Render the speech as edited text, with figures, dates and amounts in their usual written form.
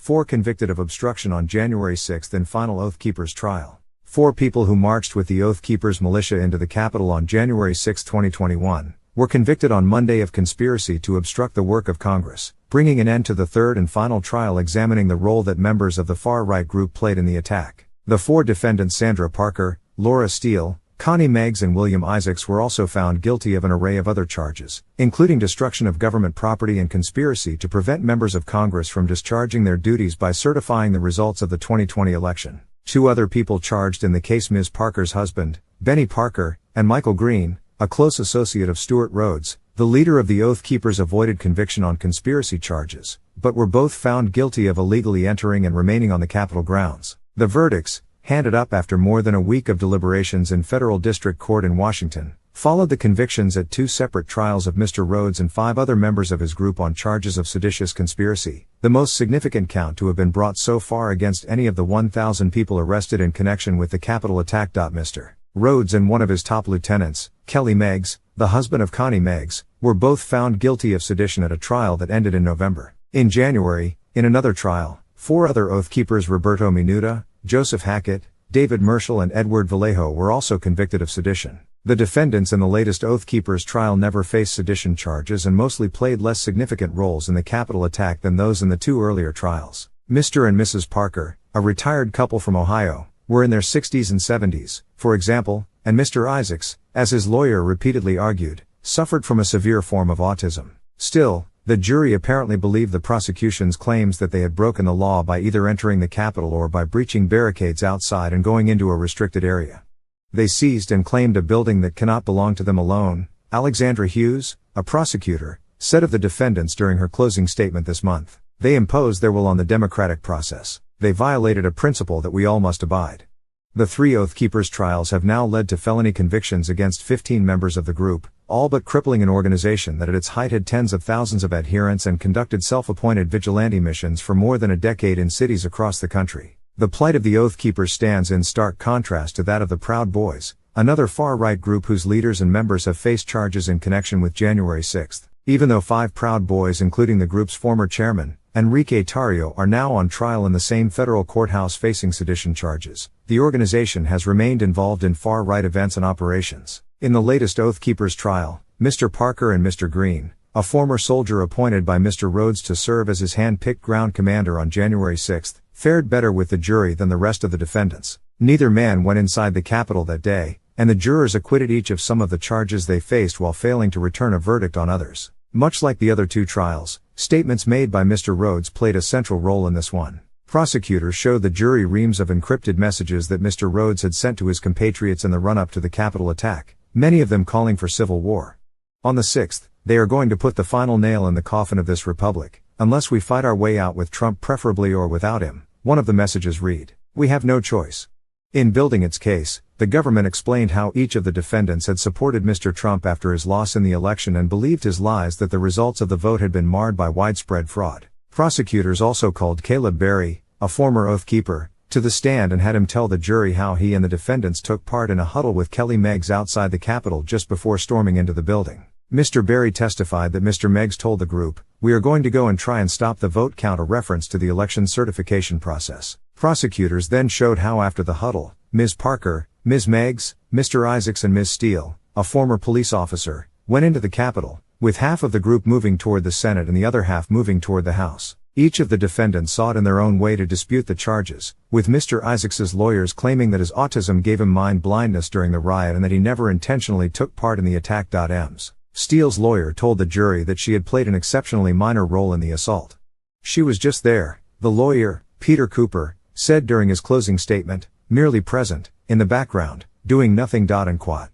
4 convicted of obstruction on January 6 in final Oath Keepers trial. 4 people who marched with the Oath Keepers militia into the Capitol on January 6, 2021, were convicted on Monday of conspiracy to obstruct the work of Congress, bringing an end to the third and final trial examining the role that members of the far-right group played in the attack. The 4 defendants Sandra Parker, Laura Steele, Connie Meggs and William Isaacs were also found guilty of an array of other charges, including destruction of government property and conspiracy to prevent members of Congress from discharging their duties by certifying the results of the 2020 election. 2 other people charged in the case: Ms. Parker's husband, Benny Parker, and Michael Green, a close associate of Stuart Rhodes, the leader of the Oath Keepers, avoided conviction on conspiracy charges, but were both found guilty of illegally entering and remaining on the Capitol grounds. The verdicts, handed up after more than a week of deliberations in Federal District Court in Washington, followed the convictions at 2 separate trials of Mr. Rhodes and 5 other members of his group on charges of seditious conspiracy, the most significant count to have been brought so far against any of the 1,000 people arrested in connection with the Capitol attack. Mr. Rhodes and one of his top lieutenants, Kelly Meggs, the husband of Connie Meggs, were both found guilty of sedition at a trial that ended in November. In January, in another trial, 4 other Oath Keepers, Roberto Minuta, Joseph Hackett, David Marshall and Edward Vallejo, were also convicted of sedition. The defendants in the latest Oath Keepers trial never faced sedition charges and mostly played less significant roles in the Capitol attack than those in the 2 earlier trials. Mr. and Mrs. Parker, a retired couple from Ohio, were in their 60s and 70s, for example, and Mr. Isaacs, as his lawyer repeatedly argued, suffered from a severe form of autism. Still, the jury apparently believed the prosecution's claims that they had broken the law by either entering the Capitol or by breaching barricades outside and going into a restricted area. They seized and claimed a building that cannot belong to them alone, Alexandra Hughes, a prosecutor, said of the defendants during her closing statement this month. They imposed their will on the democratic process. They violated a principle that we all must abide. The 3 Oath Keepers trials have now led to felony convictions against 15 members of the group, all but crippling an organization that at its height had tens of thousands of adherents and conducted self-appointed vigilante missions for more than a decade in cities across the country. The plight of the Oath Keepers stands in stark contrast to that of the Proud Boys, another far-right group whose leaders and members have faced charges in connection with January 6. Even though 5 Proud Boys, including the group's former chairman, Enrique Tarrio, are now on trial in the same federal courthouse facing sedition charges, the organization has remained involved in far-right events and operations. In the latest Oath Keepers trial, Mr. Parker and Mr. Green, a former soldier appointed by Mr. Rhodes to serve as his hand-picked ground commander on January 6, fared better with the jury than the rest of the defendants. Neither man went inside the Capitol that day, and the jurors acquitted each of some of the charges they faced while failing to return a verdict on others. Much like the other 2 trials, statements made by Mr. Rhodes played a central role in this one. Prosecutors showed the jury reams of encrypted messages that Mr. Rhodes had sent to his compatriots in the run-up to the Capitol attack, many of them calling for civil war. On the 6th, they are going to put the final nail in the coffin of this republic, unless we fight our way out with Trump, preferably, or without him. One of the messages read, "We have no choice." In building its case, the government explained how each of the defendants had supported Mr. Trump after his loss in the election and believed his lies that the results of the vote had been marred by widespread fraud. Prosecutors also called Caleb Berry, a former Oath Keeper, to the stand and had him tell the jury how he and the defendants took part in a huddle with Kelly Meggs outside the Capitol just before storming into the building. Mr. Berry testified that Mr. Meggs told the group, "We are going to go and try and stop the vote count," a reference to the election certification process. Prosecutors then showed how after the huddle, Ms. Parker, Ms. Meggs, Mr. Isaacs and Ms. Steele, a former police officer, went into the Capitol, with half of the group moving toward the Senate and the other half moving toward the House. Each of the defendants sought in their own way to dispute the charges, with Mr. Isaacs's lawyers claiming that his autism gave him mind blindness during the riot and that he never intentionally took part in the attack. Ms. Steele's lawyer told the jury that she had played an exceptionally minor role in the assault. "She was just there," the lawyer, Peter Cooper, said during his closing statement, "merely present, in the background, doing nothing." And quote.